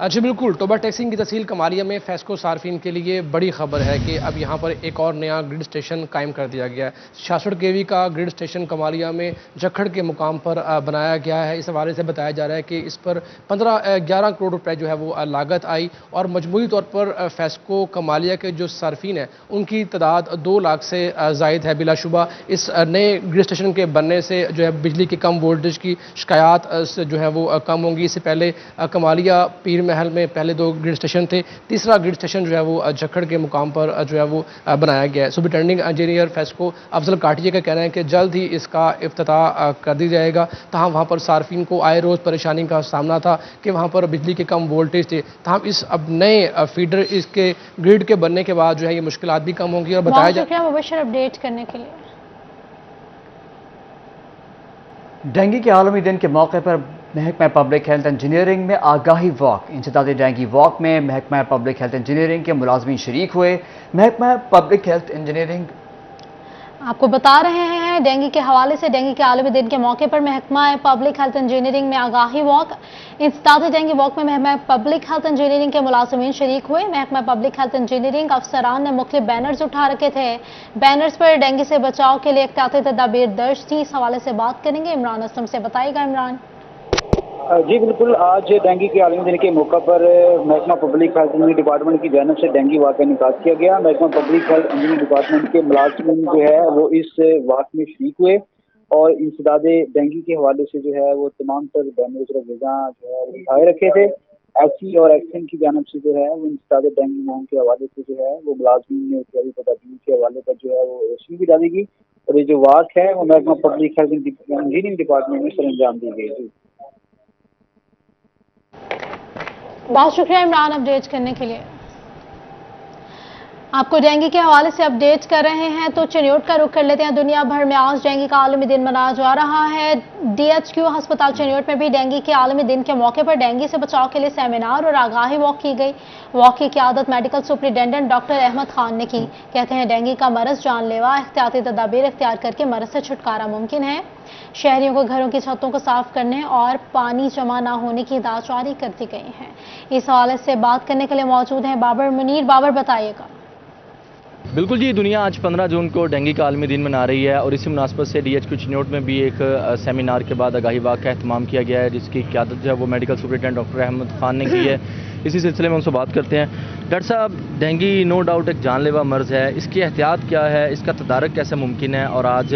جی بالکل، ٹوبا ٹیکسنگ کی تحصیل کمالیہ میں فیسکو صارفین کے لیے بڑی خبر ہے کہ اب یہاں پر ایک اور نیا گرڈ اسٹیشن قائم کر دیا گیا ہے۔ 66 kV کا گرڈ اسٹیشن کمالیہ میں جکھڑ کے مقام پر بنایا گیا ہے۔ اس حوالے سے بتایا جا رہا ہے کہ اس پر 11 کروڑ روپے جو ہے وہ لاگت آئی اور مجموعی طور پر فیسکو کمالیہ کے جو صارفین ہیں ان کی تعداد 2 لاکھ سے زائد ہے۔ بلا شبہ اس نئے گرڈ اسٹیشن کے بننے سے جو ہے بجلی کی کم وولٹیج کی شکایات جو ہے وہ کم ہوں گی۔ اس سے پہلے کمالیہ پیر محل میں پہلے 2 گرڈ اسٹیشن تھے، تیسرا گرڈ اسٹیشن جو ہے وہ جکھڑ کے مقام پر جو ہے وہ بنایا گیا ہے۔ سپرنٹینڈنگ انجینئر فیسکو افضل کاٹیے کا کہنا ہے کہ جلد ہی اس کا افتتاح کر دی جائے گا، تاہم وہاں پر صارفین کو آئے روز پریشانی کا سامنا تھا کہ وہاں پر بجلی کے کم وولٹیج تھے، تاہم اس اب نئے فیڈر اس کے گرڈ کے بننے کے بعد جو ہے یہ مشکلات بھی کم ہوں گی۔ اور بتایا جائے شکریہ مبشر اپڈیٹ کرنے کے لیے۔ ڈینگی کے عالمی دن کے موقع پر محکمہ پبلک ہیلتھ انجینئرنگ میں آگاہی واک۔ انسداد ڈینگی واک میں محکمہ پبلک ہیلتھ انجینئرنگ کے ملازمین شریک ہوئے۔ محکمہ پبلک ہیلتھ انجینئرنگ آپ کو بتا رہے ہیں ڈینگی کے حوالے سے ڈینگی کے عالمی دن کے موقع پر محکمہ پبلک ہیلتھ انجینئرنگ میں آگاہی واک۔ انسداد ڈینگی واک میں محکمہ پبلک ہیلتھ انجینئرنگ کے ملازمین شریک ہوئے۔ محکمہ پبلک ہیلتھ انجینئرنگ افسران نے مختلف بینرز اٹھا رکھے تھے۔ بینرز پر ڈینگی سے بچاؤ کے لیے احتیاطی تدابیر درج تھیں۔ اس حوالے سے بات کریں گے عمران اسلم سے، بتائے گا عمران۔ جی بالکل، آج ڈینگی کے عالمی دن کے موقع پر محکمہ پبلک ہیلتھ انجینئرنگ ڈپارٹمنٹ کی جانب سے ڈینگی واک کا انعقاد کیا گیا۔ محکمہ پبلک ہیلتھ انجینئرنگ ڈپارٹمنٹ کے ملازمین جو ہے وہ اس واک میں شریک ہوئے اور انسداد ڈینگی کے حوالے سے جو ہے وہ تمام تر بینرز اور غذا جو ہے وہ اٹھائے رکھے تھے۔ ایس سی اور ایکسن کی جانب سے جو ہے وہ انسداد ڈینگی مہم کے حوالے سے جو ہے وہ ملازمین نے احتیاطی تدابیر کے حوالے پر جو ہے وہ روشنی بھی ڈالی گئی اور یہ جو واک ہے وہ محکمہ پبلک ہیلتھ انجینئرنگ ڈپارٹمنٹ میں سر انجام دی گئی۔ بہت شکریہ عمران اپڈیٹ کرنے کے لیے۔ آپ کو ڈینگی کے حوالے سے اپڈیٹ کر رہے ہیں تو چنیوٹ کا رخ کر لیتے ہیں۔ دنیا بھر میں آج ڈینگی کا عالمی دن منایا جا رہا ہے۔ ڈی ایچ کیو ہسپتال چنیوٹ میں بھی ڈینگی کے عالمی دن کے موقع پر ڈینگی سے بچاؤ کے لیے سیمینار اور آگاہی واک کی گئی۔ واک کی قیادت medical superintendent doctor Ahmed Khan نے کی۔ کہتے ہیں ڈینگی کا مرض جان لیوا، احتیاطی تدابیر اختیار کر کے مرض سے چھٹکارا ممکن ہے۔ شہریوں کو گھروں کی چھتوں کو صاف کرنے اور پانی جمع نہ ہونے کی ہدایت جاری کر دی گئی ہے۔ اس حوالے سے بات کرنے کے لیے موجود ہیں بابر منیر۔ بابر بتائیے گا۔ بالکل جی، دنیا آج 15 جون کو ڈینگی کا عالمی دن منا رہی ہے اور اسی مناسبت سے ڈی ایچ کیو چنیوٹ میں بھی ایک سیمینار کے بعد آگاہی واک کا اہتمام کیا گیا ہے، جس کی قیادت جو ہے وہ medical superintendent doctor Ahmed Khan نے کی ہے۔ اسی سلسلے میں ان سے بات کرتے ہیں۔ ڈاکٹر صاحب، ڈینگی نو ڈاؤٹ ایک جان لیوا مرض ہے، اس کی احتیاط کیا ہے، اس کا تدارک کیسے ممکن ہے اور آج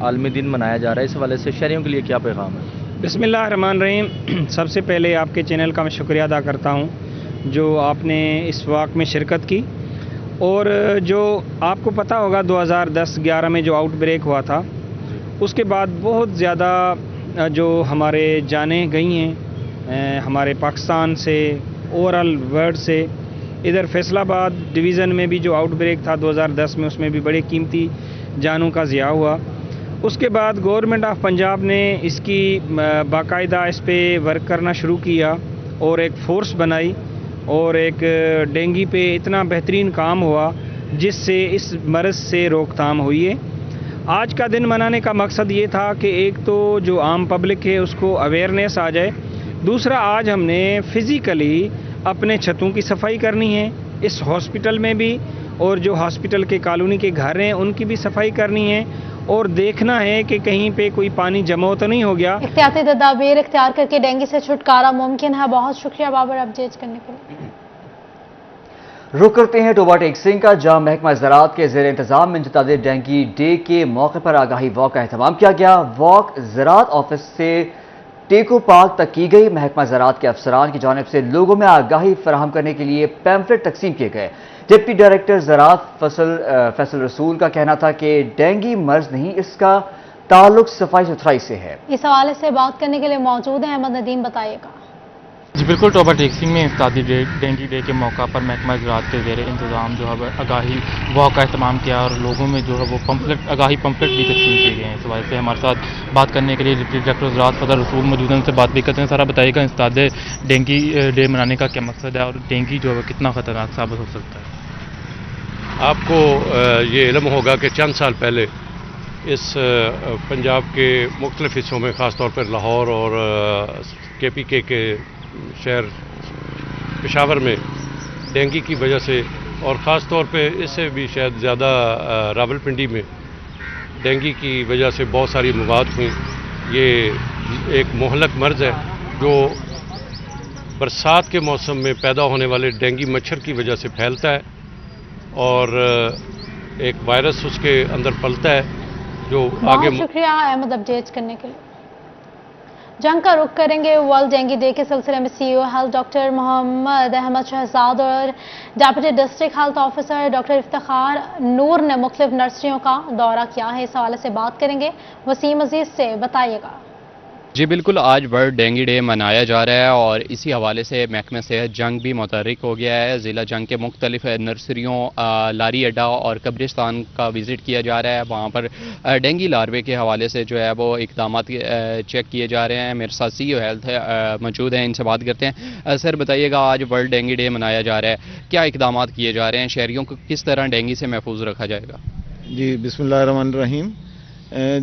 عالمی دن منایا جا رہا ہے، اس حوالے سے شہریوں کے لیے کیا پیغام ہے؟ بسم اللہ الرحمن الرحیم۔ سب سے پہلے آپ کے چینل کا میں شکریہ ادا کرتا ہوں جو آپ نے اس واک میں شرکت کی، اور جو آپ کو پتہ ہوگا 2010-11 میں جو آؤٹ بریک ہوا تھا اس کے بعد بہت زیادہ جو ہمارے جانیں گئی ہیں ہمارے پاکستان سے، اوورال ورلڈ سے۔ ادھر فیصل آباد ڈویژن میں بھی جو آؤٹ بریک تھا 2010 میں، اس میں بھی بڑے قیمتی جانوں کا ضیاع ہوا۔ اس کے بعد گورنمنٹ آف پنجاب نے اس کی باقاعدہ اس پہ ورک کرنا شروع کیا اور ایک فورس بنائی اور ایک ڈینگی پہ اتنا بہترین کام ہوا جس سے اس مرض سے روک تھام ہوئی ہے۔ آج کا دن منانے کا مقصد یہ تھا کہ ایک تو جو عام پبلک ہے اس کو اویئرنیس آ جائے، دوسرا آج ہم نے فزیکلی اپنے چھتوں کی صفائی کرنی ہے اس ہاسپٹل میں بھی، اور جو ہاسپٹل کے کالونی کے گھر ہیں ان کی بھی صفائی کرنی ہے اور دیکھنا ہے کہ کہیں پہ کوئی پانی جمع تو نہیں ہو گیا۔ احتیاطی تدابیر اختیار کر کے ڈینگی سے چھٹکارا ممکن ہے۔ بہت شکریہ بابر اپڈیٹ کرنے کے لیے۔ رخ کرتے ہیں ٹوبا ٹیکسنگ کا، جہاں محکمہ زراعت کے زیر انتظام انسداد ڈینگی ڈے کے موقع پر آگاہی واک کا اہتمام کیا گیا۔ واک زراعت آفس سے ٹیکو پارک تک کی گئی۔ محکمہ زراعت کے افسران کی جانب سے لوگوں میں آگاہی فراہم کرنے کے لیے پیمفلٹ تقسیم کیے گئے۔ ڈپٹی ڈائریکٹر زراعت فیصل رسول کا کہنا تھا کہ ڈینگی مرض نہیں، اس کا تعلق صفائی ستھرائی سے ہے۔ اس حوالے سے بات کرنے کے لیے موجود ہیں احمد ندیم، بتائیے گا۔ جی بالکل، ٹوبا ٹیکسنگ میں انسدادی ڈینگی ڈے کے موقع پر محکمہ زراعت کے زیر انتظام جو ہے آگاہی واک کا اہتمام کیا اور لوگوں میں جو ہے وہ آگاہی پمفلٹ بھی تقسیم کیے گئے ہیں۔ اس حوالے سے ہمارے ساتھ بات کرنے کے لیے ڈپٹی ڈائریکٹر زراعت فیصل رسول موجود ہیں، ان سے بات بھی کرتے ہیں۔ سارا بتائیے گا انسداد ڈینگی ڈے منانے کا کیا مقصد ہے اور ڈینگی جو ہے کتنا خطرناک ثابت ہو سکتا ہے؟ آپ کو یہ علم ہوگا کہ چند سال پہلے اس پنجاب کے مختلف حصوں میں، خاص طور پر لاہور اور کے پی کے شہر پشاور میں ڈینگی کی وجہ سے، اور خاص طور پہ اس سے بھی شاید زیادہ راولپنڈی میں ڈینگی کی وجہ سے بہت ساری مواد ہوئیں۔ یہ ایک مہلک مرض ہے جو برسات کے موسم میں پیدا ہونے والے ڈینگی مچھر کی وجہ سے پھیلتا ہے، اور ایک وائرس اس کے اندر پلتا ہے جو آگے۔ بہت شکریہ احمد اپڈیٹ کرنے کے لیے۔ جنگ کا رخ کریں گے ورلڈ ڈینگی ڈے کے سلسلے میں C E O health doctor Muhammad Ahmad Shahzad اور deputy district health officer doctor Iftikhar Noor نے مختلف نرسریوں کا دورہ کیا ہے، اس حوالے سے بات کریں گے۔ وسیم عزیز سے بتائیے گا۔ جی بالکل، آج ورلڈ ڈینگی ڈے منایا جا رہا ہے اور اسی حوالے سے محکمہ صحت جنگ بھی متحرک ہو گیا ہے۔ ضلع جنگ کے مختلف نرسریوں، لاری اڈا اور قبرستان کا وزٹ کیا جا رہا ہے۔ وہاں پر ڈینگی لاروے کے حوالے سے جو ہے وہ اقدامات چیک کیے جا رہے ہیں۔ میرے ساتھ سی ای او ہیلتھ موجود ہیں، ان سے بات کرتے ہیں۔ سر بتائیے گا، آج ورلڈ ڈینگی ڈے منایا جا رہا ہے، کیا اقدامات کیے جا رہے ہیں؟ شہریوں کو کس طرح ڈینگی سے محفوظ رکھا جائے گا؟ جی بسم اللہ الرحمن الرحیم۔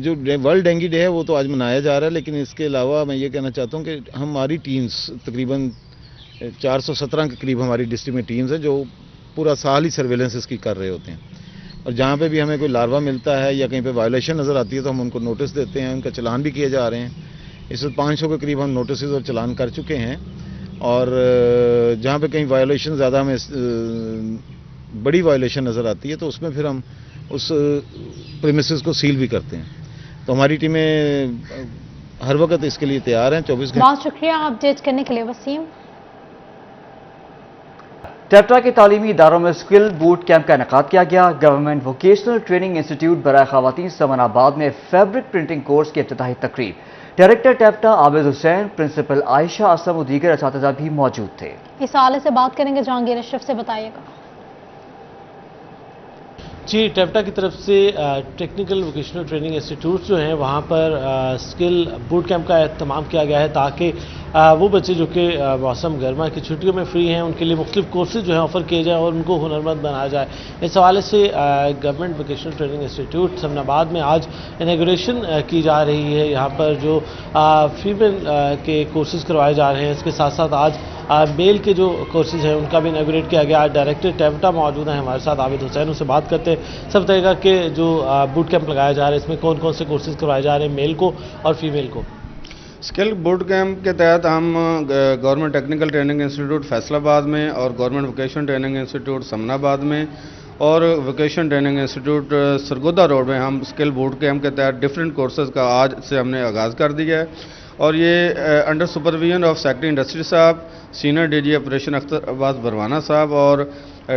جو ورلڈ ڈینگی ڈے ہے وہ تو آج منایا جا رہا ہے، لیکن اس کے علاوہ میں یہ کہنا چاہتا ہوں کہ ہماری ٹیمز تقریباً 417 کے قریب ہماری ڈسٹرکٹ میں ٹیمز ہیں جو پورا سال ہی سرویلنس اس کی کر رہے ہوتے ہیں، اور جہاں پہ بھی ہمیں کوئی لاروا ملتا ہے یا کہیں پہ وائلیشن نظر آتی ہے تو ہم ان کو نوٹس دیتے ہیں، ان کا چلان بھی کیے جا رہے ہیں۔ اس وقت 500 کے قریب ہم نوٹسز اور چلان کر چکے ہیں، اور جہاں پہ کہیں وائلیشن زیادہ ہمیں بڑی وائلیشن نظر آتی ہے تو اس میں پھر ہم اس پریمیسز کو سیل بھی کرتے ہیں۔ تو ہماری ٹیمیں ہر وقت اس کے لیے تیار ہیں 24 گھنٹے۔ بہت شکریہ اپڈیٹ کرنے کے لیے وسیم۔ ٹیپٹا کے تعلیمی اداروں میں اسکل بوٹ کیمپ کا انعقاد کیا گیا۔ گورنمنٹ ووکیشنل ٹریننگ انسٹیٹیوٹ برائے خواتین سمن آباد میں فیبرک پرنٹنگ کورس کی افتتاحی تقریب۔ ڈائریکٹر ٹیپٹا عابد حسین، پرنسپل عائشہ اسلم و دیگر اساتذہ بھی موجود تھے۔ اس حوالے سے بات کریں گے جہانگیر اشرف سے، بتائیے گا۔ جی، ٹیپٹا کی طرف سے ٹیکنیکل ووکیشنل ٹریننگ انسٹیٹیوٹ جو ہیں وہاں پر اسکل بوٹ کیمپ کا اہتمام کیا گیا ہے تاکہ وہ بچے جو کہ موسم گرما کی چھٹیوں میں فری ہیں ان کے لیے مختلف کورسز جو ہیں آفر کیے جائیں اور ان کو ہنرمند بنایا جائے۔ اس حوالے سے گورنمنٹ ووکیشنل ٹریننگ انسٹیٹیوٹ سمن آباد میں آج انیگوریشن کی جا رہی ہے۔ یہاں پر جو فیمیل کے کورسز کروائے جا رہے ہیں، اس کے ساتھ ساتھ آج میل کے جو کورسز ہیں ان کا بھی انیگوریٹ کیا گیا۔ آج ڈائریکٹر ٹیپٹا موجود ہیں ہمارے ساتھ عابد حسین، ان سے بات کرتے ہیں۔ سب بتائیے گا کہ جو بوٹ کیمپ لگایا جا رہا ہے اس میں کون کون سے کورسز کروائے جا رہے ہیں میل کو اور فیمیل کو؟ اسکل بوٹ کیمپ کے تحت ہم government technical training institute Faisal آباد میں اور گورنمنٹ ووکیشن ٹریننگ انسٹیٹیوٹ سمن آباد میں اور vocation training institute Sargodha road میں ہم اسکل بوٹ کیمپ کے تحت ڈفرینٹ کورسز کا آج سے ہم نے آغاز کر دیا ہے، اور یہ under supervision of secretary industry صاحب، senior D G operation Akhtar Abbas Barwana صاحب اور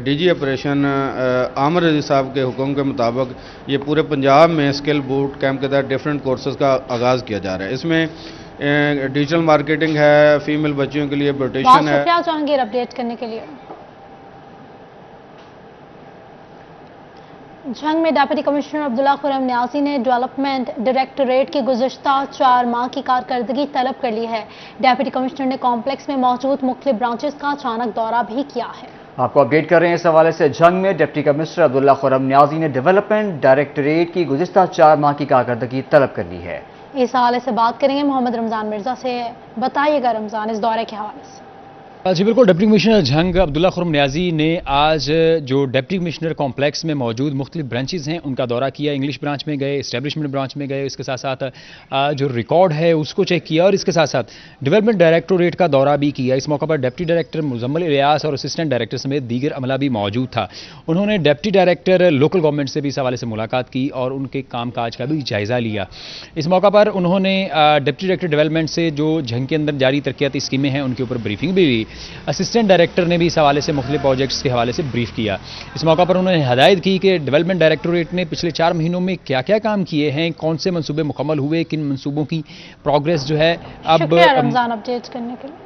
ڈی جی آپریشن عامر رضی صاحب کے حکم کے مطابق یہ پورے پنجاب میں اسکل بوٹ کیمپ کے تحت ڈفرینٹ کورسز کا آغاز کیا جا رہا ہے۔ اس میں ڈیجیٹل مارکیٹنگ ہے، فیمیل بچیوں کے لیے بیوٹیشن ہے۔ شکریہ جہانگیر اپڈیٹ کرنے کے لیے۔ جنگ میں ڈیپٹی کمشنر عبداللہ خرم نیازی نے ڈیولپمنٹ ڈائریکٹوریٹ کی گزشتہ 4 ماہ کی کارکردگی طلب کر لی ہے۔ ڈیپٹی کمشنر نے کمپلیکس میں موجود مختلف برانچز کا اچانک دورہ بھی کیا ہے۔ آپ کو اپڈیٹ کر رہے ہیں اس حوالے سے۔ جنگ میں ڈپٹی کمشنر عبداللہ خرم نیازی نے ڈیولپمنٹ ڈائریکٹوریٹ کی گزشتہ 4 ماہ کی کارکردگی طلب کر لی ہے۔ اس حوالے سے بات کریں گے محمد رمضان مرزا سے، بتائیے گا رمضان اس دورے کے حوالے سے۔ جی بالکل، ڈپٹی کمشنر جنگ عبداللہ خرم نیازی نے آج جو ڈپٹی کمشنر کمپلیکس میں موجود مختلف برانچز ہیں ان کا دورہ کیا۔ انگلش برانچ میں گئے، اسٹیبلشمنٹ برانچ میں گئے، اس کے ساتھ ساتھ جو ریکارڈ ہے اس کو چیک کیا، اور اس کے ساتھ ساتھ ڈیولپمنٹ ڈائریکٹوریٹ کا دورہ بھی کیا۔ اس موقع پر ڈپٹی ڈائریکٹر مزمل الیاس اور اسسٹنٹ ڈائریکٹر سمیت دیگر عملہ بھی موجود تھا۔ انہوں نے ڈپٹی ڈائریکٹر لوکل گورنمنٹ سے بھی اس حوالے سے ملاقات کی اور ان کے کام کاج کا بھی جائزہ لیا۔ اس موقع پر انہوں نے ڈپٹی ڈائریکٹر ڈیولپمنٹ سے جو جنگ کے اندر جاری ترقیاتی اسکیمیں ہیں ان کے اوپر بریفنگ بھی ہوئی۔ اسسٹنٹ ڈائریکٹر نے بھی اس حوالے سے مختلف پروجیکٹس کے حوالے سے بریف کیا۔ اس موقع پر انہوں نے ہدایت کی کہ ڈیولپمنٹ ڈائریکٹوریٹ نے پچھلے 4 مہینوں میں کیا کیا کام کیے ہیں، کون سے منصوبے مکمل ہوئے، کن منصوبوں کی پروگریس جو ہے اب شکریہ رمضان اپڈیٹ کرنے کے لیے۔